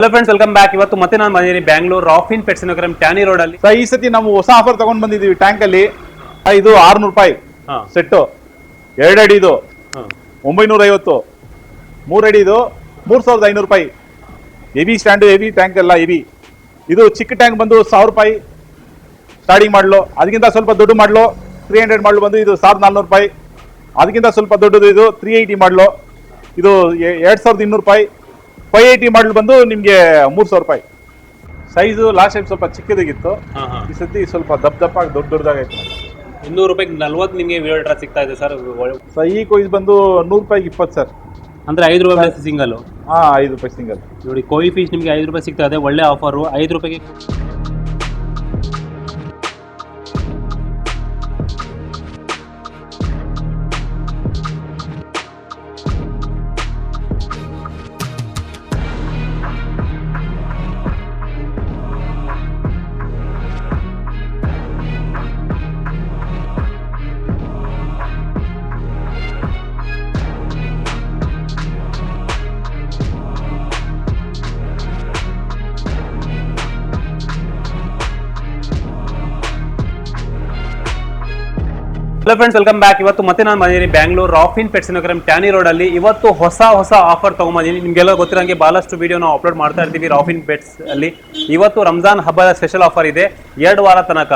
Hello friends, welcome back. ಇವತ್ತು ಮತ್ತೆ ನಾನು ಬಂದಿದ್ದೀನಿ ಬ್ಯಾಂಗ್ಳೂರ್ ರಾಫಿನ್ ಪೆಟ್ಸ್ ನಗರ ಟ್ಯಾನಿ ರೋಡ್ ಅಲ್ಲಿ. ಈ ಸತಿ ನಾವು ಹೊಸ ಆಫರ್ ತಗೊಂಡ್ ಬಂದಿದೀವಿ. ಟ್ಯಾಂಕ್ ಅಲ್ಲಿ ಇದು 600 ರೂಪಾಯಿ ಸೆಟ್, 2 ಅಡಿ ಇದು 950, 3 ಅಡಿ ಇದು 3500 ರೂಪಾಯಿ. ಹೆವಿ ಸ್ಟ್ಯಾಂಡ್, ಹೆವಿ ಟ್ಯಾಂಕ್ ಎಲ್ಲ ಹೆವಿ. ಇದು ಚಿಕ್ಕ ಟ್ಯಾಂಕ್ ಬಂದು 1000 ರೂಪಾಯಿ ಸ್ಟಾರ್ಟಿಂಗ್ ಮಾಡಲು. ಅದಕ್ಕಿಂತ ಸ್ವಲ್ಪ ದೊಡ್ಡ ಮಾಡಲು 300 ಮಾಡಲು ಬಂದು ಇದು 1400 ರೂಪಾಯಿ. ಅದಕ್ಕಿಂತ ಸ್ವಲ್ಪ ದೊಡ್ಡದು ಇದು 380 ಮಾಡಲು, ಇದು 2200 ರೂಪಾಯಿ. 580 ಮಾಡಲ್ ಬಂದು ನಿಮಗೆ 3000 ರೂಪಾಯಿ. ಸೈಜು ಲಾಸ್ಟ್ ಟೈಮ್ ಸ್ವಲ್ಪ ಚಿಕ್ಕದಾಗಿತ್ತು, ಈ ಸತಿ ಸ್ವಲ್ಪ ದಪ್ಪಾಗಿ ದೊಡ್ಡದಾಗೈತೆ. 200 ರೂಪಾಯಿಗೆ 40 ನಿಮಗೆ ವಿಡಿಯೋ ಡ್ರಾ ಸಿಗ್ತಾ ಇದೆ ಸರ್. ಈ ಕೊಯ್ಸ್ ಬಂದು 100 ರೂಪಾಯಿಗೆ 20 ಸರ್. ಅಂದ್ರೆ 5 ರೂಪಾಯಿ ಸಿಂಗಲ್. 5 ರೂಪಾಯಿ ಸಿಂಗಲ್ ನೋಡಿ. ಕೋಯಿ ಫಿಶ್ ನಿಮಗೆ 5 ರೂಪಾಯಿ ಸಿಗ್ತಾ ಇದೆ. ಒಳ್ಳೆ ಆಫರು. 5 ರೂಪಾಯಿಗೆ ಹಲೋ ಫ್ರೆಂಡ್ಸ್, ವೆಲ್ಕಮ್ ಬ್ಯಾಕ್. ಇವತ್ತು ಮತ್ತೆ ನಾನು ಬಂದಿದ್ದೀನಿ ಬ್ಯಾಂಗ್ಳೂರ್ ರಾಫಿನ್ ಪೆಟ್ಸ್ ನಗರ ಟ್ಯಾನಿ ರೋಡ್ ಅಲ್ಲಿ. ಇವತ್ತು ಹೊಸ ಆಫರ್ ತಗೊಂಬಂದಿದ್ದೀನಿ. ನಿಮಗೆಲ್ಲ ಗೊತ್ತಿರೋಂಗೆ ಬಹಳಷ್ಟು ವಿಡಿಯೋ ನಾವು ಅಪ್ಲೋಡ್ ಮಾಡ್ತಾ ಇರ್ತೀವಿ ರಾಫಿನ್ ಪೆಟ್ಸ್ ಅಲ್ಲಿ. ಇವತ್ತು ರಂಜಾನ್ ಹಬ್ಬದ ಸ್ಪೆಷಲ್ ಆಫರ್ ಇದೆ. 2 ವಾರ ತನಕ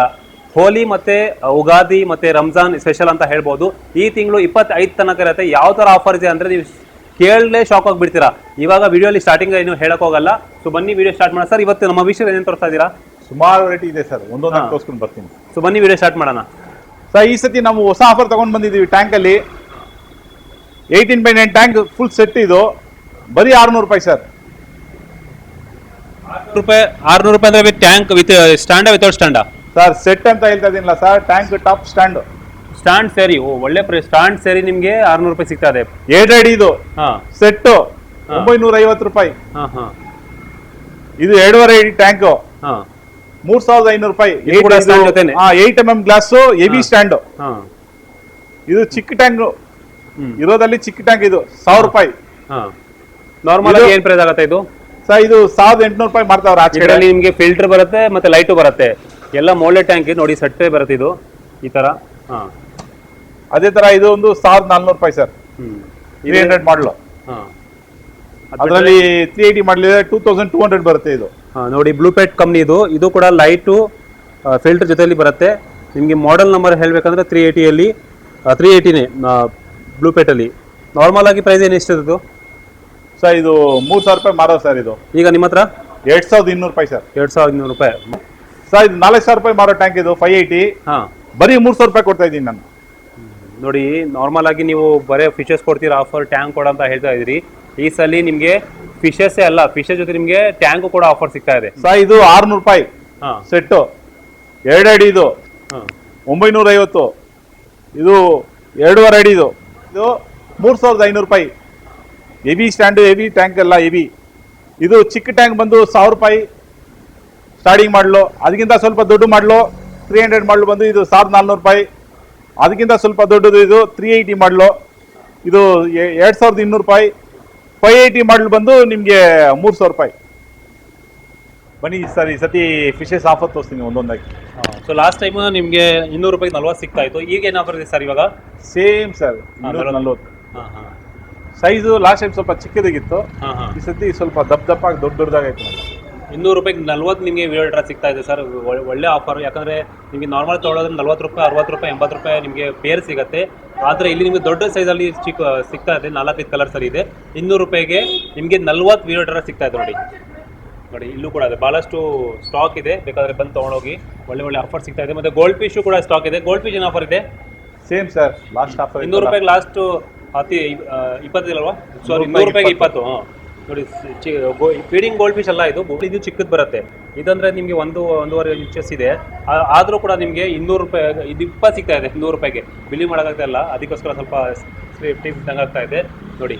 ಹೋಲಿ ಮತ್ತೆ ಉಗಾದಿ ಮತ್ತೆ ರಂಜಾನ್ ಸ್ಪೆಷಲ್ ಅಂತ ಹೇಳ್ಬೋದು. ಈ ತಿಂಗಳು 25 ತನಕ ಇರುತ್ತೆ. ಯಾವ ತರ ಆಫರ್ ಇದೆ ಅಂದ್ರೆ ನೀವು ಕೇಳಲೇ ಶಾಕ್ ಆಗಿಬಿಡ್ತೀರಾ. ಇವಾಗ ವಿಡಿಯೋಲಿ ಸ್ಟಾರ್ಟಿಂಗ್ ಏನು ಹೇಳಕ್ ಹೋಗಲ್ಲ. ಸೊ ಬನ್ನಿ ವಿಡಿಯೋ ಸ್ಟಾರ್ಟ್ ಮಾಡೋಣ. ಸರ್, ಇವತ್ತು ನಮ್ಮ ವಿಷಯ ಏನೇನು ತೋರಿಸ್ತಾ ಇದ್ದೀರಾ? ಸುಮಾರು ವೆರೈಟಿ ಇದೆ ಸರ್, ಒಂದೊಂದು ತೋರಿಸ್ಕೊಂಡು ಬರ್ತೀನಿ. ಸೊ ಬನ್ನಿ ವಿಡಿಯೋ ಸ್ಟಾರ್ಟ್ ಮಾಡೋಣ. ಈ ಸತಿ ನಾವು ಹೊಸ ಆಫರ್ ತಗೊಂಡ್ ಬಂದಿದ್ದೀವಿ. ಟ್ಯಾಂಕ್ ಅಲ್ಲಿ 18x9 ಟ್ಯಾಂಕ್ ಫುಲ್ ಸೆಟ್, ಇದು ಬರೀ 600 ರೂಪಾಯಿ ಸರ್. 600 ರೂಪಾಯಿ ಅಂದ್ರೆ tank with stand without stand sir? Set ಅಂತ ಹೇಳ್ತಾ ಇದೀನಿಲ್ಲ ಸರ್, ಟ್ಯಾಂಕ್ ಟಾಪ್ ಸ್ಟ್ಯಾಂಡ್ ಸೇರಿ. ಒಳ್ಳೆ ಪ್ರೈಸ್. ಸ್ಟ್ಯಾಂಡ್ ಸೇರಿ ನಿಮ್ಗೆ 600 ರೂಪಾಯಿ ಸಿಗ್ತಾ ಇದೆ. 2 ಅಡಿ ಇದು ಸೆಟ್ 950 ರೂಪಾಯಿ. ಇದು 2.5 ಅಡಿ ಟ್ಯಾಂಕ್ 3500 ರೂಪಾಯಿ. 8 mm ಗ್ಲಾಸ್ ಹೆವಿ ಸ್ಟ್ಯಾಂಡ್. ಇದು ಚಿಕ್ಕ ಟ್ಯಾಂಕ್ ಇರೋದಲ್ಲಿ ಚಿಕ್ಕ ಟ್ಯಾಂಕ್, ಇದು 1000 ರೂಪಾಯಿ. ನಾರ್ಮಲ್ ಆಗಿ ಏನ್ ಪ್ರೈಸ್ ಆಗುತ್ತೆ ಇದು ಸರ್? ಇದು 1800 ರೂಪಾಯಿ ಮಾಡ್ತಾವ್ರೆ. ಆಚೆ ನಿಮ್ಗೆ ಫಿಲ್ಟರ್ ಬರುತ್ತೆ ಮತ್ತೆ ಲೈಟು ಬರುತ್ತೆ. ಎಲ್ಲ ಮೋಲ್ಡೆ ಟ್ಯಾಂಕ್ ನೋಡಿ, ಸೆಟ್ಟೇ ಬರುತ್ತೆ ಇದು ಈ ತರ. ಅದೇ ತರ ಇದು ಒಂದು 1400 ರೂಪಾಯಿ ಸರ್. 300 ಮಾಡಲು. ಅದರಲ್ಲಿ 380 ಮಾಡಲ್ ಇದೆ, 2200 ಬರುತ್ತೆ ಇದು. ನೋಡಿ, ಬ್ಲೂ ಪೆಟ್ ಕಂಪ್ನಿ ಇದು ಕೂಡ ಲೈಟು ಫಿಲ್ಟರ್ ಜೊತೆಲಿ ಬರುತ್ತೆ. ನಿಮಗೆ ಮಾಡೆಲ್ ನಂಬರ್ ಹೇಳ್ಬೇಕಂದ್ರೆ 380 380ನೇ ಬ್ಲೂ ಪೆಟ್ ಅಲ್ಲಿ. ನಾರ್ಮಲ್ ಆಗಿ ಪ್ರೈಸ್ ಏನು ಎಷ್ಟಿದ್ದು ಸರ್? ಇದು 3000 ರೂಪಾಯಿ ಮಾರೋ ಸರ್. ಇದು ಈಗ ನಿಮ್ಮ ಹತ್ರ 2200 ರೂಪಾಯಿ ಸರ್. 2200 ರೂಪಾಯಿ ಸರ್. ಇದು 4000 ರೂಪಾಯಿ ಮಾರೋ ಟ್ಯಾಂಕ್, ಇದು 580. ಬರೀ 3000 ರೂಪಾಯಿ ಕೊಡ್ತಾ ಇದ್ದೀನಿ ನಾನು. ನೋಡಿ, ನಾರ್ಮಲ್ ಆಗಿ ನೀವು ಬರೀ ಫಿಶಸ್ ಕೊಡ್ತೀರಾ, ಆಫರ್ ಟ್ಯಾಂಕ್ ಕೊಡ ಅಂತ ಹೇಳ್ತಾ ಇದ್ರಿ. ಈ ಸಲ ನಿಮ್ಗೆ ಫಿಶಸ್ ಅಲ್ಲ, ಫಿಶಸ್ ಜೊತೆ ನಿಮ್ಗೆ ಟ್ಯಾಂಕ್ ಕೂಡ ಆಫರ್ ಸಿಗ್ತಾ ಇದೆ. ಸರ್, ಇದು 600 ರೂಪಾಯಿ ಸೆಟ್, 2 ಅಡಿ ಇದು 950. ಇದು 2.5 ಅಡಿ ಇದು 3500 ರೂಪಾಯಿ. ಹೆವಿ ಸ್ಟ್ಯಾಂಡ್, ಹೆವಿ ಟ್ಯಾಂಕ್ ಎಲ್ಲ ಹೆವಿ. ಇದು ಚಿಕ್ಕ ಟ್ಯಾಂಕ್ ಬಂದು 1000 ರೂಪಾಯಿ ಸ್ಟಾರ್ಟಿಂಗ್ ಮಾಡಲು. ಅದಕ್ಕಿಂತ ಸ್ವಲ್ಪ ದೊಡ್ಡ ಮಾಡಲು 300 ಮಾಡಲು ಬಂದು ಇದು 1400 ರೂಪಾಯಿ. ಅದಕ್ಕಿಂತ ಸ್ವಲ್ಪ ದೊಡ್ಡದು ಇದು 380 ಮಾಡಲು, ಇದು 2200 ರೂಪಾಯಿ. 580 ಮಾಡಲ್ ಬಂದು ನಿಮಗೆ 3000 ರೂಪಾಯಿ. ಬನ್ನಿ ಸರ್, ಈ ಸತಿ ಫಿಶಸ್ ಆಫರ್ ತೋರಿಸ್ತೀನಿ ಒಂದೊಂದಾಗಿ. ಸೊ ಲಾಸ್ಟ್ ಟೈಮ್ ನಿಮಗೆ 200 ರೂಪಾಯಿಗೆ 40 ಸಿಗ್ತಾ ಇತ್ತು. ಈಗ ಏನು ಆಫರ್ ಇದೆ ಸರ್ ಇವಾಗ? Same sir, 240. Size last time ಸ್ವಲ್ಪ ಚಿಕ್ಕದಾಗಿತ್ತು, ಈ ಸತಿ ಸ್ವಲ್ಪ ದಪ್ಪಾಗಿ ದೊಡ್ಡದಾಗೈತೆ. 200 ರೂಪಾಯಿಗೆ 40 ನಿಮಗೆ ವಿಡಿಯೋ ಡ್ರಾ ಸಿಗ್ತಾ ಇದೆ ಸರ್. ಒಳ್ಳೆ ಆಫರ್. ಯಾಕಂದರೆ ನಿಮಗೆ ನಾರ್ಮಲ್ ತೊಗೊಳೋದ್ರೆ 40 ರೂಪಾಯಿ, 60 ರೂಪಾಯಿ, 80 ರೂಪಾಯಿ ನಿಮಗೆ ಪೇರ್ ಸಿಗುತ್ತೆ. ಆದರೆ ಇಲ್ಲಿ ನಿಮಗೆ ದೊಡ್ಡ ಸೈಜಲ್ಲಿ ಸಿಗ್ತಾ ಇದೆ. 4-5 ಕಲರ್ಸಲ್ಲಿ ಇದೆ. 200 ರೂಪಾಯಿಗೆ ನಿಮಗೆ 40 ವಿಡಿಯೋ ಡ್ರಾ ಸಿಗ್ತಾ ಇದೆ. ನೋಡಿ ಇಲ್ಲೂ ಕೂಡ ಇದೆ. ಭಾಳಷ್ಟು ಸ್ಟಾಕ್ ಇದೆ, ಬೇಕಾದರೆ ಬಂದು ತೊಗೊಂಡೋಗಿ. ಒಳ್ಳೆ ಆಫರ್ ಸಿಗ್ತಾ ಇದೆ. ಮತ್ತು ಗೋಲ್ಡ್ ಫಿಶು ಕೂಡ ಸ್ಟಾಕ್ ಇದೆ. ಗೋಲ್ಡ್ ಫಿಶ್ ಏನು ಆಫರ್ ಇದೆ? ಸೇಮ್ ಸರ್, ಲಾಸ್ಟ್ ಆಫರ್ 200 ರೂಪಾಯಿಗೆ ಲಾಸ್ಟ್ 20 ಇಲ್ಲಲ್ವಾ? ಸಾರಿ, 100 ರೂಪಾಯಿಗೆ 20. ನೋಡಿ, ಫೀಡಿಂಗ್ ಗೋಲ್ಡ್ ಫಿಶ್ ಅಲ್ಲ ಇದು ಚಿಕ್ಕದು ಬರುತ್ತೆ. ಇದಂದ್ರೆ ನಿಮಗೆ 1-1.5 ಇಂಚಸ್ ಇದೆ. ಆದರೂ ಕೂಡ ನಿಮಗೆ 200 ರೂಪಾಯಿ ಇದು 20 ಸಿಗ್ತಾ ಇದೆ. 200 ರೂಪಾಯಿಗೆ ಬಿಲಿ ಮಾಡೋಕ್ಕಾಗ್ತಾ ಇಲ್ಲ, ಅದಕ್ಕೋಸ್ಕರ ಸ್ವಲ್ಪ ಸೇಫ್ಟಿ ಇದ್ದಂಗೆ ಆಗ್ತಾ ಇದೆ. ನೋಡಿ,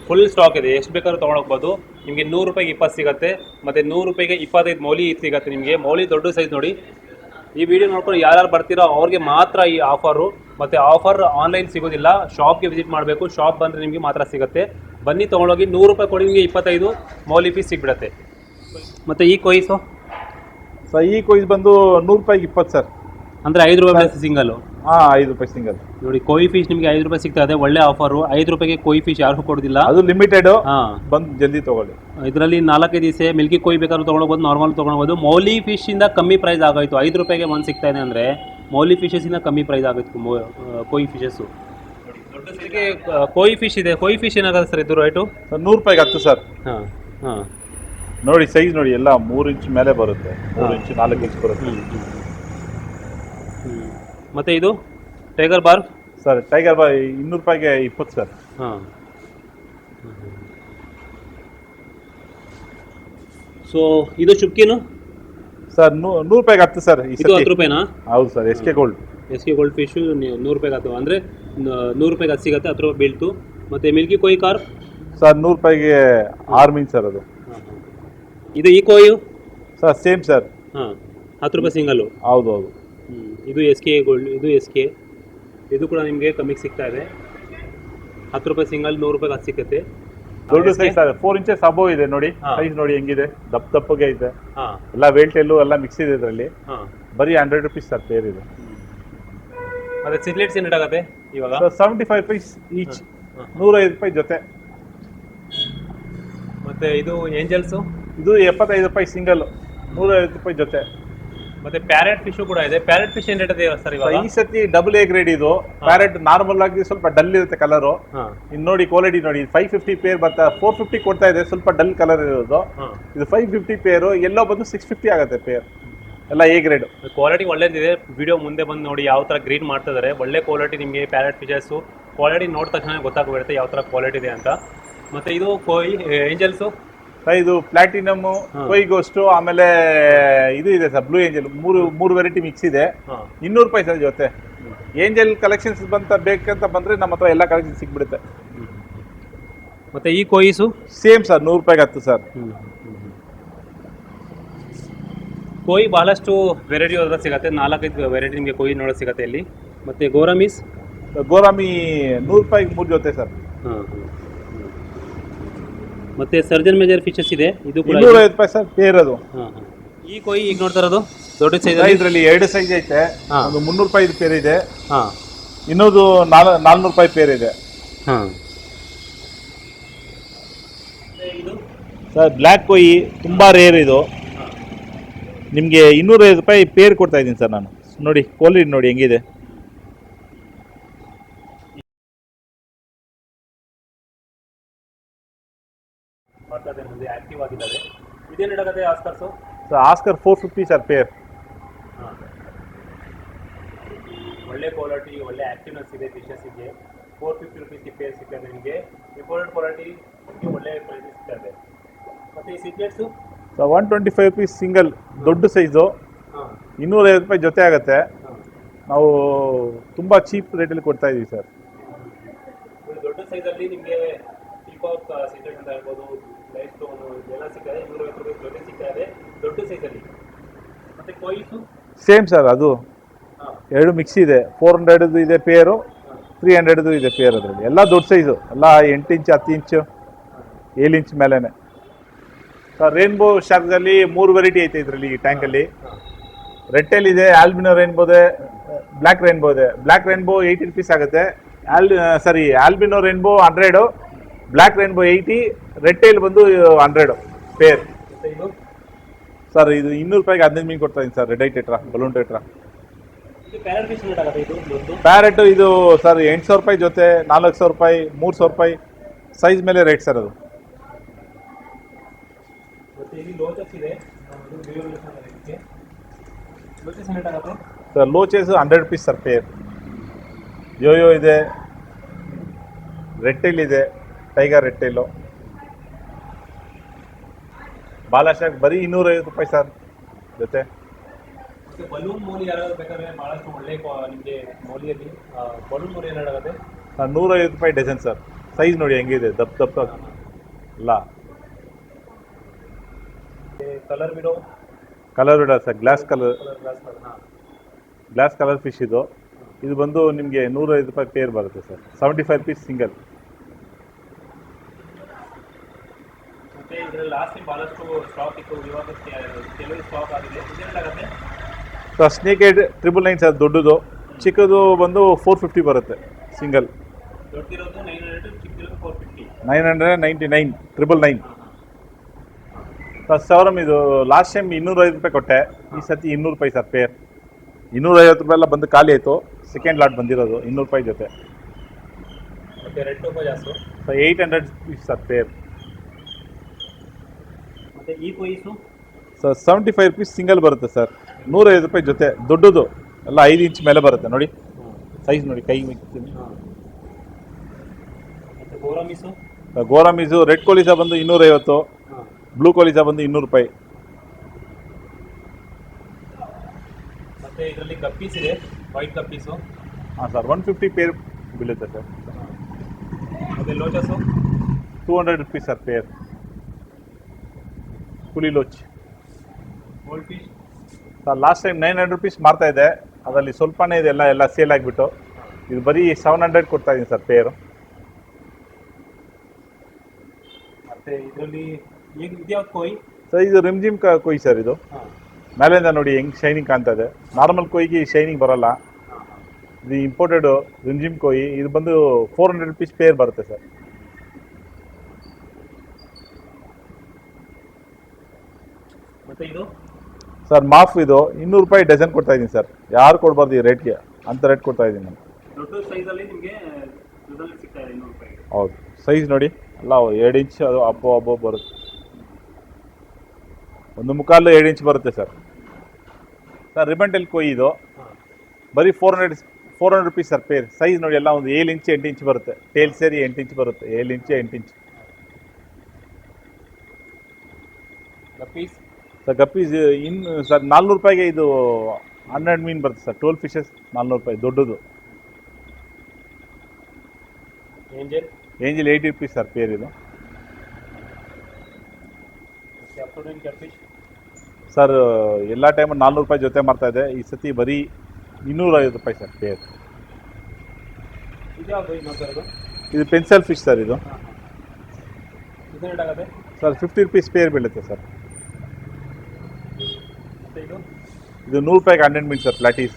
ಫುಲ್ ಸ್ಟಾಕ್ ಇದೆ. ಎಷ್ಟು ಬೇಕಾದ್ರೂ ತೊಗೊಳೋಗ್ಬೋದು. ನಿಮಗೆ 100 ರೂಪಾಯಿಗೆ 20 ಸಿಗುತ್ತೆ. ಮತ್ತು 100 ರೂಪಾಯಿಗೆ 25 ಮೌಲಿ ಸಿಗುತ್ತೆ. ನಿಮಗೆ ಮೌಲಿ ದೊಡ್ಡ ಸೈಜ್ ನೋಡಿ. ಈ ವಿಡಿಯೋ ನೋಡ್ಕೊಂಡು ಯಾರು ಬರ್ತೀರೋ ಅವ್ರಿಗೆ ಮಾತ್ರ ಈ ಆಫರು. ಮತ್ತು ಆಫರ್ ಆನ್ಲೈನ್ ಸಿಗೋದಿಲ್ಲ, ಶಾಪ್ಗೆ ವಿಸಿಟ್ ಮಾಡಬೇಕು. ಶಾಪ್ ಬಂದರೆ ನಿಮಗೆ ಮಾತ್ರ ಸಿಗುತ್ತೆ. ಬನ್ನಿ ತೊಗೊಂಡೋಗಿ 100 ರೂಪಾಯಿ ಕೊಡಿ, ನಿಮಗೆ 25 ಮೌಲಿ ಪೀಸ್ ಸಿಗ್ಬಿಡುತ್ತೆ. ಮತ್ತು ಈ ಕೊಯ್ಸು ಸರ್ ಈ ಕೊಯ್ಸ್ ಬಂದು 100 ರೂಪಾಯಿಗೆ 20 ಸರ್. ಅಂದರೆ 5 ರೂಪಾಯಿ ಸಿಂಗಲ್ಲು. ಹಾಂ 5 ರೂಪಾಯಿ ಸಿಂಗಲ್. ನೋಡಿ ಕೊಯ್ ಫಿಶ್ ನಿಮಗೆ 5 ರೂಪಾಯಿ ಸಿಗ್ತಾ ಇದೆ, ಒಳ್ಳೆ ಆಫರು. 5 ರೂಪಾಯಿಗೆ ಕೊಯ್ ಫಿಶ್ ಯಾರಿಗೂ ಕೊಡೋದಿಲ್ಲ. ಅದು ಲಿಮಿಟೆಡು. ಹಾಂ, ಬಂದು ಜಲ್ದಿ ತೊಗೊಳ್ಳಿ. ಇದರಲ್ಲಿ 4-5 ದಿವಸ ಮಿಲ್ಕಿ ಕೊಯ್ ಬೇಕಾದ್ರೂ ತೊಗೊಳ್ಬೋದು, ನಾರ್ಮಲ್ ತೊಗೊಳ್ಬೋದು. ಮೌಲಿ ಫಿಶಿಂದ ಕಮ್ಮಿ ಪ್ರೈಸ್ ಆಗೋಯ್ತು. 5 ರೂಪಾಯಿಗೆ ಒಂದು ಸಿಗ್ತಾ ಇದೆ ಅಂದರೆ ಮೌಲಿ ಫಿಶಸ್ಸಿಂದ ಕಮ್ಮಿ ಪ್ರೈಸ್ ಆಗೋಯ್ತು ಕೊಯ್ ಫಿಶಸ್ಸು. ದೊಡ್ಡ ಸೈಜ್ಗೆ ಕೊಯ್ ಫಿಶ್ ಇದೆ. ಕೊಯ್ ಫಿಶ್ ಏನಾಗುತ್ತೆ ಸರ್ ಇದು ರೇಟು? ಸರ್ 100 ರೂಪಾಯಿಗೆ 10 ಸರ್. ಹಾಂ ಹಾಂ, ನೋಡಿ ಸೈಜ್ ನೋಡಿ, ಎಲ್ಲ 3 ಇಂಚ್ ಮೇಲೆ ಬರುತ್ತೆ, 3 ಇಂಚ್ 4 ಇಂಚ್ ಬರುತ್ತೆ. ಮತ್ತು ಇದು tiger bar sir tiger bar 200 ರೂಪಾಯಿಗೆ 20 ಸರ್. ಹಾಂ, ಸೊ ಇದು ಚುಪ್ಕಿನು ಸರ್ 100 ರೂಪಾಯಿಗೆ 10 ಸರ್. ಇದು 10 ರೂಪಾಯಿನಾ? ಹೌದು sir, S K gold. S K gold fish 100 ರೂಪಾಯಿಗೆ ಆಯ್ತು ಅಂದರೆ 100 ರೂಪಾಯಿಗೆ 10 ಸಿಗುತ್ತೆ, 10 ರೂಪಾಯಿ ಬೀಳ್ತು. ಮತ್ತು ಮಿಲ್ಕಿ ಕೊಯ್ ಕಾರ್ ಸರ್ 100 ರೂಪಾಯಿಗೆ 6 ಮೀನು ಸರ್ ಅದು. ಇದು ಈ ಕೊಯ್ಯು ಸರ್ ಸೇಮ್ ಸರ್. ಹಾಂ, 10 ರೂಪಾಯಿ ಸಿಂಗಲ್ಲು. ಹೌದು ಹೌದು. ಇದು ಎಸ್ ಕೆ ಗೋಲ್ಡ್, ಇದು ಎಸ್ ಕೆ. ಇದು ಕೂಡ ನಿಮಗೆ ಕಮ್ಮಿಗೆ ಸಿಗ್ತಾ ಇದೆ. 10 ರೂಪಾಯಿ ಸಿಂಗಲ್, 100 ರೂಪಾಯಿಗೆ 10 ಸಿಗುತ್ತೆ. ದೊಡ್ಡ ಸೈಜ್ ಸರ್, 4 ಇಂಚಸ್ ಅಬೋವ್ ಇದೆ ನೋಡಿ. ಹಾಂ. ಸೈಜ್ ನೋಡಿ ಹೆಂಗಿದೆ, ದಪ್ಪಗೆ ಇದೆ. ಹಾಂ ಎಲ್ಲ ವೇಲ್ಟೆಲ್ಲು ಎಲ್ಲ ಮಿಕ್ಸ್ ಇದೆ ಇದರಲ್ಲಿ. ಹಾಂ, ಬರೀ 100 ರೂಪೀಸ್ ಸರ್ ಪೇರ್ ಇದೆ. ಮತ್ತು ಸಿಗ್ಲೆಟ್ಸ್ ಏನು ಆಗುತ್ತೆ ಇವಾಗ? ಸರ್ 75 ರೂಪೀಸ್ ಈಚ್, 105 ರೂಪಾಯಿ ಜೊತೆ. ಮತ್ತು ಇದು ಏಂಜಲ್ಸು ಇದು 75 ರೂಪಾಯಿ ಸಿಂಗಲ್, 150 ರೂಪಾಯಿ ಜೊತೆ. ಮತ್ತು ಪ್ಯಾರೆಟ್ ಫಿಶು ಕೂಡ ಇದೆ. ಪ್ಯಾರೆಟ್ ಫಿಶ್ ಏನು ರೇಟ್ ಇದೆ ಸರ್ ಇವಾಗ? ಈ ಸತಿ ಡಬಲ್ ಎ ಗ್ರೇಡ್ ಇದು. ಪ್ಯಾರೆಟ್ ನಾರ್ಮಲ್ ಆಗಿ ಸ್ವಲ್ಪ ಡಲ್ ಇರುತ್ತೆ ಕಲರು. ಹಾಂ, ಇನ್ನು ನೋಡಿ ಕ್ವಾಲಿಟಿ ನೋಡಿ, 550 ಪೇರ್ ಬರ್ತಾ 450 ಕೊಡ್ತಾ ಇದೆ, ಸ್ವಲ್ಪ ಡಲ್ ಕಲರ್ ಇರೋದು. ಹಾಂ, ಇದು 550 ಪೇರು, ಎಲ್ಲೋ ಬಂದು 650 ಆಗುತ್ತೆ ಪೇರ್, ಎಲ್ಲ ಎ ಗ್ರೇಡ್. ಕ್ವಾಲಿಟಿ ಒಳ್ಳೇದಿದೆ. ವಿಡಿಯೋ ಮುಂದೆ ಬಂದು ನೋಡಿ ಯಾವ ಥರ ಗ್ರೀನ್ ಮಾಡ್ತಾ ಇದ್ದಾರೆ. ಒಳ್ಳೆ ಕ್ವಾಲಿಟಿ ನಿಮಗೆ ಪ್ಯಾರೆಟ್ ಫಿಶಸ್ಸು ಕ್ವಾಲಿಟಿ ನೋಡಿದ ತಕ್ಷಣ ಗೊತ್ತಾಗ್ಬಿಡುತ್ತೆ ಯಾವ ಥರ ಕ್ವಾಲಿಟಿ ಇದೆ ಅಂತ. ಮತ್ತು ಇದು ಕೊಯ್ ಏಂಜಲ್ಸು ಇದು ಪ್ಲಾಟಿನಮ್, ಕೊಯ್ ಗೋಸ್ಟು, ಆಮೇಲೆ ಇದು ಇದೆ ಸರ್ ಬ್ಲೂ ಏಂಜಲ್. ಮೂರು ವೆರೈಟಿ ಮಿಕ್ಸ್ ಇದೆ. ಹಾಂ, 200 ರೂಪಾಯಿ ಸರ್ ಜೊತೆ. ಏಂಜಲ್ ಕಲೆಕ್ಷನ್ಸ್ ಬೇಕಂತ ಬಂದರೆ ನಮ್ಮ ಹತ್ರ ಎಲ್ಲ ಕಲೆಕ್ಷನ್ ಸಿಕ್ಬಿಡುತ್ತೆ. ಮತ್ತು ಈ ಕೊಯ್ಸು ಸೇಮ್ ಸರ್, 100 ರೂಪಾಯಿಗೆ 10 ಸರ್. ಕೊಯ್ ಬಹಳಷ್ಟು ವೆರೈಟಿ ಅದ್ರ ಸಿಗುತ್ತೆ. 4-5 ವೆರೈಟಿ ನಿಮಗೆ ಕೊಯ್ ನೋಡೋಕೆ ಸಿಗುತ್ತೆ ಇಲ್ಲಿ. ಮತ್ತು ಗೋರಾಮೀಸ್ ಗೋರಾಮಿ 100 ರೂಪಾಯಿಗೆ 3 ಜೊತೆ ಸರ್. ಹಾಂ, ಮತ್ತು ಸರ್ಜನ್ ಮೇಜರ್ ಫಿಶಸ್ ಇದೆ. ಇದು ಕೂಡ 250 ರೂಪಾಯಿ ಸರ್ ಪೇರ್ ಅದು. ಹಾಂ ಹಾಂ. ಈ ಕೊಯ್ ಈಗ ನೋಡ್ತಾ ಇರೋದು ದೊಡ್ಡ ಸೈಜ್. ಇದರಲ್ಲಿ 2 ಸೈಜ್ ಐತೆ. ಹಾಂ. ಒಂದು 300 ರೂಪಾಯಿ ಪೇರ್ ಇದೆ. ಹಾಂ, ಇನ್ನೊಂದು 400 ರೂಪಾಯಿ ಪೇರ್ ಇದೆ. ಹಾಂ. ಇದು ಸರ್ ಬ್ಲ್ಯಾಕ್ ಕೊಯ್ ತುಂಬ ರೇರ್ ಇದು. ನಿಮಗೆ 250 ರೂಪಾಯಿ ಪೇರ್ ಕೊಡ್ತಾ ಇದ್ದೀನಿ ಸರ್ ನಾನು. ನೋಡಿ ಕ್ವಾಲಿಟಿ ನೋಡಿ ಹೆಂಗಿದೆ. ಮುಂದೆ ಆಕ್ಟಿವ್ ಆಗಿದ್ದಾವೆ. ಇದೇನು ಹಿಡಗತ್ತೆ Oscars? Sir Oscar 450 sir pair. ಹಾಂ, ಒಳ್ಳೆ ಕ್ವಾಲಿಟಿ, ಒಳ್ಳೆ ಆ್ಯಕ್ಟಿವ್ನೆಸ್ ಇದೆ ಫಿಶಸ್ಸಿಗೆ. 450 ರೂಪೀಸ್ಗೆ ಪೇರ್ ಸಿಗ್ತದೆ ನಿಮಗೆ. ಇಂಪೋರ್ಟೆಡ್ ಕ್ವಾಲಿಟಿ ನಿಮಗೆ ಒಳ್ಳೆ ಪ್ರೈಸ್ ಸಿಗ್ತದೆ. ಮತ್ತು ಈ ಸಿಗ್ಲೆಟ್ಸು ಸರ್ 125 ರೂಪೀಸ್ ಸಿಂಗಲ್, ದೊಡ್ಡ ಸೈಜು. ಹಾಂ, 250 ರೂಪಾಯಿ ಜೊತೆ ಆಗುತ್ತೆ. ಹಾಂ. ನಾವು ತುಂಬ ಚೀಪ್ ರೇಟಲ್ಲಿ ಕೊಡ್ತಾ ಇದ್ದೀವಿ ಸರ್. ದೊಡ್ಡ ಸೈಜಲ್ಲಿ ನಿಮಗೆ ಪೀಕಾಕ್ ಸಿಗ್ಲೆಟ್ ಅಂತ ಹೇಳ್ಬೋದು, ಲೈಟ್ ಸ್ಟೋನು ಇದೆಲ್ಲ ಸಿಗ್ತದೆ. 250 ರೂಪಾಯಿ ಜೊತೆ ಸಿಗ್ತಾ ಇದೆ ದೊಡ್ಡ ಸೈಜಲ್ಲಿ. ಮತ್ತು ಕೊಯ್ಸು ಸೇಮ್ ಸರ್, ಅದು ಹಾಂ, 2 ಮಿಕ್ಸ್ ಇದೆ. 400 ಇದೆ ಪೇರು, 300 ಇದೆ ಪೇರ್. ಅದರಲ್ಲಿ ಎಲ್ಲ ದೊಡ್ಡ ಸೈಜು, ಎಲ್ಲ 8 ಇಂಚ್ 10 ಇಂಚು 7 ಇಂಚ್ ಮೇಲೇ. ಸರ್ ರೇನ್ಬೋ ಶಾರ್ಕ್ಸಲ್ಲಿ 3 ವೆರೈಟಿ ಐತೆ ಇದರಲ್ಲಿ ಈ ಟ್ಯಾಂಕಲ್ಲಿ. ರೆಡ್ ಇದೆ, ಆಲ್ಬಿನೋ ರೇನ್ಬೋ ಇದೆ, ಬ್ಲ್ಯಾಕ್ ರೇನ್ಬೋ ಇದೆ. ಬ್ಲ್ಯಾಕ್ ರೇನ್ಬೋ 80 ರೂಪೀಸ್ ಆಗುತ್ತೆ. Albino rainbow 100, black rainbow 80, red tail ಬಂದು 100 ಪೇರ್. ಮತ್ತು ಇದು ಸರ್ ಇದು 200 ರೂಪಾಯಿಗೆ 15 ಮೀನು ಕೊಡ್ತಾ ಇದ್ದೀನಿ sir. Red I tetra, balloon tetra. ಇದು ಪ್ಯಾರೆಟ್ ಫಿಶ್ ರೇಟ್ ಆಗುತ್ತೆ. ಇದು ದೊಡ್ಡ ಪ್ಯಾರೆಟ್ ಇದು ಸರ್ 800 ರೂಪಾಯಿ ಜೊತೆ, 400 ರೂಪಾಯಿ, 300 ರೂಪಾಯಿ ಸೈಜ್ ಮೇಲೆ ರೇಟ್ ಸರ್ ಅದು. ಮತ್ತು ಇಲ್ಲಿ ಲೋಚಸ್ ಇದೆ. ಲೋಚಸ್ ರೇಟ್ ಆಗುತ್ತೆ sir loaches 100 rupees sir pair. Yoyo ಇದೆ, ರೆಡ್ ಟೈಲ್ ಇದೆ, ಟೈಗರ್ ರೆಡ್ ಟೈಲು. ಬಾಲಾಶಾಕ್ ಬರೀ 250 ರೂಪಾಯಿ ಸರ್ ಜೊತೆ. ಮತ್ತು ಬಲೂನ್ ಮೂಲಿ ಯಾರಾದರೂ ಬೇಕಾದ್ರೆ ಭಾಳಷ್ಟು ಒಳ್ಳೆ ನಿಮಗೆ ಮೌಲಿಯಲ್ಲಿ ಬಲೂನ್ ಮೂಲಿ ಏನಾಗುತ್ತೆ? 150 ರೂಪಾಯಿ ಡಜನ್ ಸರ್. ಸೈಜ್ ನೋಡಿ ಹೆಂಗಿದೆ, ದಪ್ಪ ಇಲ್ಲ. ಕಲರ್ ಬಿಡೋ ಕಲರ್ ಇಡ sir, glass colour, glass colour. ಹಾಂ, ಗ್ಲಾಸ್ ಕಲರ್ ಫಿಶ್ ಇದು. ಇದು ಬಂದು ನಿಮಗೆ 150 ರೂಪಾಯಿ ಪೇರ್ ಬರುತ್ತೆ ಸರ್. 75 rupees single. ಮತ್ತು ಇದರಲ್ಲಿ ಲಾಸ್ಟ್ ಟೈಮ್ ಭಾಳಷ್ಟು ಸ್ಟಾಕ್ ಇತ್ತು, ಇವಾಗ ಕೆಲವು ಸ್ಟಾಕ್ ಆಗಿದೆ. ಇದೇನಾಗುತ್ತೆ ಸರ್ ಸ್ನೇಕ್ ಏಡ್ 999 ಸರ್ ದೊಡ್ಡದು, ಚಿಕ್ಕದು ಬಂದು 450 ಬರುತ್ತೆ ಸಿಂಗಲ್. ದೊಡ್ಡದಿರೋದು 900, ಚಿಕ್ಕದಿರೋದು 450. 999 999 ಸರ್. ಸವರಮ್ ಇದು ಲಾಸ್ಟ್ ಟೈಮ್ 205 ರೂಪಾಯಿ ಕೊಟ್ಟೆ, ಈ ಸತಿ 200 ರೂಪಾಯಿ ಸರ್ ಪೇರ್. 250 ರೂಪಾಯಿ ಎಲ್ಲ ಬಂದು ಖಾಲಿ ಆಯಿತು, ಸೆಕೆಂಡ್ ಲಾಟ್ ಬಂದಿರೋದು 200 ರೂಪಾಯಿ ಜೊತೆ. ಮತ್ತು ರೆಡ್ ಟೋಪ ಜಾಸ್ತಿ ಸರ್ 800 rupees ಸರ್ ಪೇರ್. ಮತ್ತು ಈ ಕೊಯ್ಸು ಸರ್ 75 rupees ಸಿಂಗಲ್ ಬರುತ್ತೆ ಸರ್, 150 ರೂಪಾಯಿ ಜೊತೆ. ದೊಡ್ಡದು ಎಲ್ಲ 5 ಇಂಚ್ ಮೇಲೆ ಬರುತ್ತೆ ನೋಡಿ, ಸೈಜ್ ನೋಡಿ, ಕೈ ಮಿಕ್ತೀನಿ. ಮತ್ತು ಗೋರಾಮಿಸು ಗೋರಾಮೀಸು ರೆಡ್ ಕೋಲಿಸಾ ಬಂದು 250, ಬ್ಲೂ ಕೋಲಿಸಾ ಬಂದು 200 ರೂಪಾಯಿ. ಮತ್ತು ಇದರಲ್ಲಿ ಕಪ್ಪೀಸ್ ಇದೆ, ವೈಟ್ ಕಪ್ಪೀಸು. ಹಾಂ ಸರ್ 150 ಪೇರ್ ಬೀಳುತ್ತೆ ಸರ್. ಮತ್ತು lotus 200 rupees sir pair. Kuhli loach gold fish sir last time 900 rupees ಮಾರ್ತಾ ಇದೆ, ಅದರಲ್ಲಿ ಸ್ವಲ್ಪನೇ ಇದೆ, ಎಲ್ಲ ಸೇಲ್ ಆಗಿಬಿಟ್ಟು ಇದು ಬರೀ 700 ಕೊಡ್ತಾ ಇದ್ದೀನಿ ಸರ್ ಪೇರು. ಮತ್ತು ಇದರಲ್ಲಿ ಈಗ ಇದ್ಯಾವ್ದು ಕೊಯ್ ಸರ್ ಇದು ರಿಮ್ಜಿಮ್ ಕೊಯ್ ಸರ್. ಇದು ಮೇಲಿಂದ ನೋಡಿ ಹೆಂಗೆ ಶೈನಿಂಗ್ ಕಾಣ್ತಾ ಇದೆ. ನಾರ್ಮಲ್ ಕೊಯ್ಗೆ ಶೈನಿಂಗ್ ಬರೋಲ್ಲ, ಇದು ಇಂಪೋರ್ಟೆಡ್ ರಿಮ್ಜಿಮ್ ಕೊಯ್. ಇದು ಬಂದು 400 rupees ಪೇರ್ ಬರುತ್ತೆ ಸರ್. ಮತ್ತು ಇದು ಸರ್ ಮಾಫ್ ಇದು 200 ರೂಪಾಯಿ ಡಜನ್ ಕೊಡ್ತಾ ಇದ್ದೀನಿ ಸರ್. ಯಾರು ಕೊಡ್ಬಾರ್ದು ಈ ರೇಟ್ಗೆ, ಅಂತ ರೇಟ್ ಕೊಡ್ತಾ ಇದ್ದೀನಿ ನಾನು. ದೊಡ್ಡ ಸೈಜಲ್ಲಿ ನಿಮಗೆ ಇದರಲ್ಲಿ ಸಿಗ್ತಾ ಇದೆ 200 ರೂಪಾಯಿಗೆ. ಹೌದು, ಸೈಜ್ ನೋಡಿ ಅಲ್ಲ 2 ಇಂಚ್ ಅದು ಅಬ್ಬೋ ಬರುತ್ತೆ, 1.25 2 ಇಂಚ್ ಬರುತ್ತೆ ಸರ್. ಸರ್ ರಿಬನ್ ಕೊಯ್ ಇದು ಬರೀ 400 rupees ಸರ್ ಪೇರ್. ಸೈಜ್ ನೋಡಿ ಎಲ್ಲ ಒಂದು 7 ಇಂಚ್ 8 ಇಂಚ್ ಬರುತ್ತೆ, ಟೇಲ್ ಸೇರಿ 8 ಇಂಚ್ ಬರುತ್ತೆ, 7 ಇಂಚ್ 8 ಇಂಚ್. ಕಪ್ಪೀಸ್ ಸರ್ ಗಪ್ಪೀಸ್ ಸರ್ 400 ರೂಪಾಯಿಗೆ ಇದು 100 ಮೀನು ಬರುತ್ತೆ ಸರ್. 12 ಫಿಶಸ್ 400 ರೂಪಾಯಿ ದೊಡ್ಡದು. ಏಂಜಲ್ 80 rupees ಸರ್ ಪೇರ್ ಇದು. ಕ್ಯಾಟ್ಫಿಶ್ ಸರ್ ಎಲ್ಲ ಟೈಮು 400 ರೂಪಾಯಿ ಜೊತೆ ಮಾಡ್ತಾ ಇದೆ, ಈ ಸತಿ ಬರೀ 250 ರೂಪಾಯಿ ಸರ್ ಪೇರ್. ಇದ್ಯಾವುದು ಇನ್ನೊಂದು ಇದು ಪೆನ್ಸಲ್ ಫಿಶ್ ಸರ್. ಇದು ಇದು ರೇಟಾಗುತ್ತೆ ಸರ್ 50 rupees ಪೇರ್ ಬೀಳುತ್ತೆ ಸರ್. ಮತ್ತು ಇದು 100 ರೂಪಾಯಿಗೆ 100 ಮೀನು ಸರ್ ಪ್ಲಾಟೀಸ್.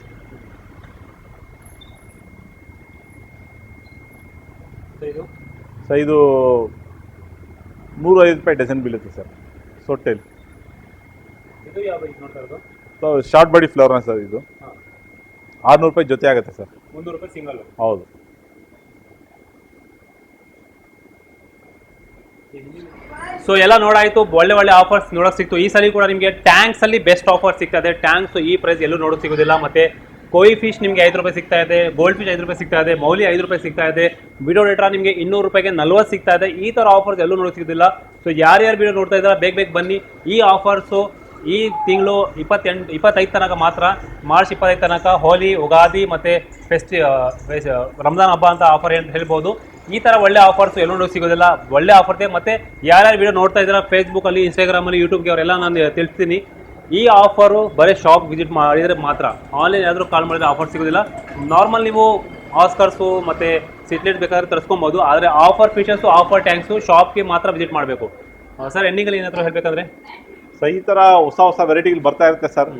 ಮತ್ತು ಇದು ಸರ್ ಇದು 150 ರೂಪಾಯಿ ಡಜನ್ ಬೀಳುತ್ತೆ ಸರ್. ಸೊಟ್ಟೆಲ್ ಇದು ಯಾವುದು ಇದು ನೋಡ್ತಾ ಇರೋದು? ಸೊ ಶಾರ್ಟ್ ಬಾಡಿ ಫ್ಲವರ್ನ ಸರ್. ಇದು ಹಾಂ 600 ರೂಪಾಯಿ ಜೊತೆ ಆಗುತ್ತೆ ಸರ್. 300 ರೂಪಾಯಿ ಸಿಂಗಲ್. ಹೌದು. ಸೊ ಎಲ್ಲ ನೋಡಾಯ್ತು, ಒಳ್ಳೆ ಆಫರ್ಸ್ ನೋಡೋಕೆ ಸಿಕ್ತು. ಈ ಸಲ ಕೂಡ ನಿಮಗೆ ಟ್ಯಾಂಕ್ಸ್ ಅಲ್ಲಿ ಬೆಸ್ಟ್ ಆಫರ್ ಸಿಗ್ತದೆ. ಟ್ಯಾಂಕ್ಸ್ ಈ ಪ್ರೈಸ್ ಎಲ್ಲೂ ನೋಡೋಕೆ ಸಿಗೋದಿಲ್ಲ. ಮತ್ತೆ ಕೊಯ್ ಫಿಶ್ ನಿಮಗೆ 5 ರೂಪಾಯಿ ಸಿಗ್ತಾ ಇದೆ, ಗೋಲ್ಡ್ ಫಿಶ್ 5 ರೂಪಾಯಿ ಸಿಗ್ತಾ ಇದೆ, ಮೌಲಿ 5 ರೂಪಾಯಿ ಸಿಗ್ತಾ ಇದೆ, ವಿಡಿಯೋ ಡೇಟಾ ನಿಮಗೆ 200 ರೂಪಾಯಿಗೆ 40 ಸಿಗ್ತಾ ಇದೆ. ಈ ಥರ ಆಫರ್ಸ್ ಎಲ್ಲೂ ನೋಡೋಕೆ ಸಿಗೋದಿಲ್ಲ. ಸೊ ಯಾರ್ಯಾರು ವಿಡಿಯೋ ನೋಡ್ತಾ ಇದ್ದಾರೆ ಬೇಗ ಬನ್ನಿ. ಈ ಆಫರ್ಸು ಈ ತಿಂಗಳು 25 ತನಕ ಮಾತ್ರ, ಮಾರ್ಚ್ 25 ತನಕ. ಹೋಲಿ, ಉಗಾದಿ ಮತ್ತು ರಂಜಾನ್ ಹಬ್ಬ ಅಂತ ಆಫರ್ ಹೇಳ್ಬೋದು. ಈ ಥರ ಒಳ್ಳೆ ಆಫರ್ಸ್ ಎಲ್ಲೂ ನೋಡೋಕೆ ಸಿಗೋದಿಲ್ಲ. ಒಳ್ಳೆ ಆಫರ್ ಇದೆ. ಮತ್ತು ಯಾರ್ಯಾರು ವಿಡಿಯೋ ನೋಡ್ತಾ ಇದ್ದಾರೆ ಫೇಸ್ಬುಕ್ಕಲ್ಲಿ, ಇನ್ಸ್ಟಾಗ್ರಾಮಲ್ಲಿ, ಯೂಟ್ಯೂಬ್ಗೆ ಅವರೆಲ್ಲ ನಾನು ತಿಳಿಸ್ತೀನಿ. ಈ ಆಫರು ಬರೀ ಶಾಪ್ ವಿಸಿಟ್ ಮಾಡಿದರೆ ಮಾತ್ರ. ಆನ್ಲೈನ್ ಯಾರಾದರೂ ಕಾಲ್ ಮಾಡಿದರೆ ಆಫರ್ ಸಿಗೋದಿಲ್ಲ. ನಾರ್ಮಲ್ ನೀವು ಆಸ್ಕರ್ಸು ಮತ್ತು ಸಿಟ್ಲೆಟ್ ಬೇಕಾದ್ರೆ ತರಿಸ್ಕೊಬೋದು. ಆದರೆ ಆಫರ್ ಫೀಚರ್ಸು, ಆಫರ್ ಟ್ಯಾಂಕ್ಸು ಶಾಪ್ಗೆ ಮಾತ್ರ ವಿಸಿಟ್ ಮಾಡಬೇಕು. ಸರ್ ಎಂಡಿಂಗಲ್ಲಿ ಏನಾದರೂ ಹೇಳಬೇಕಂದ್ರೆ? ಸೊ ಈ ಥರ ಹೊಸ ವೆರೈಟಿಗಳು ಬರ್ತಾ ಇರುತ್ತೆ ಸರ್,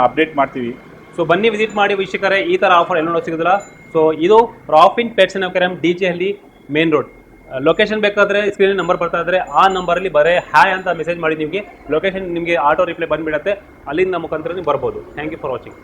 ಅಪ್ಡೇಟ್ ಮಾಡ್ತೀವಿ. ಸೊ ಬನ್ನಿ ವಿಸಿಟ್ ಮಾಡಿ ವೀಕ್ಷಕರೇ. ಈ ಥರ ಆಫರ್ ಎಲ್ಲ ನೋಡೋಕೆ ಸಿಗೋದಿಲ್ಲ. ಸೊ ಇದು ರಾಫಿನ್ ಪೆಟ್ಸ್ ಅಂಡ್ ಅಕ್ವೇರಿಯಂ, DJ ಹಳ್ಳಿ ಮೇನ್ ರೋಡ್. ಲೊಕೇಶನ್ ಬೇಕಾದರೆ ಸ್ಕ್ರೀನ್ ನಂಬರ್ ಬರ್ತಾ ಇದ್ದರೆ ಆ ನಂಬರಲ್ಲಿ ಬರೀ ಹಾಯ್ ಅಂತ ಮೆಸೇಜ್ ಮಾಡಿ ನಿಮಗೆ ಲೊಕೇಶನ್ ನಿಮಗೆ ಆಟೋ ರಿಪ್ಲೈ ಬಂದುಬಿಡುತ್ತೆ. ಅಲ್ಲಿಂದ ಮುಖಾಂತರ ನೀವು ಬರ್ಬೋದು. Thank you for watching.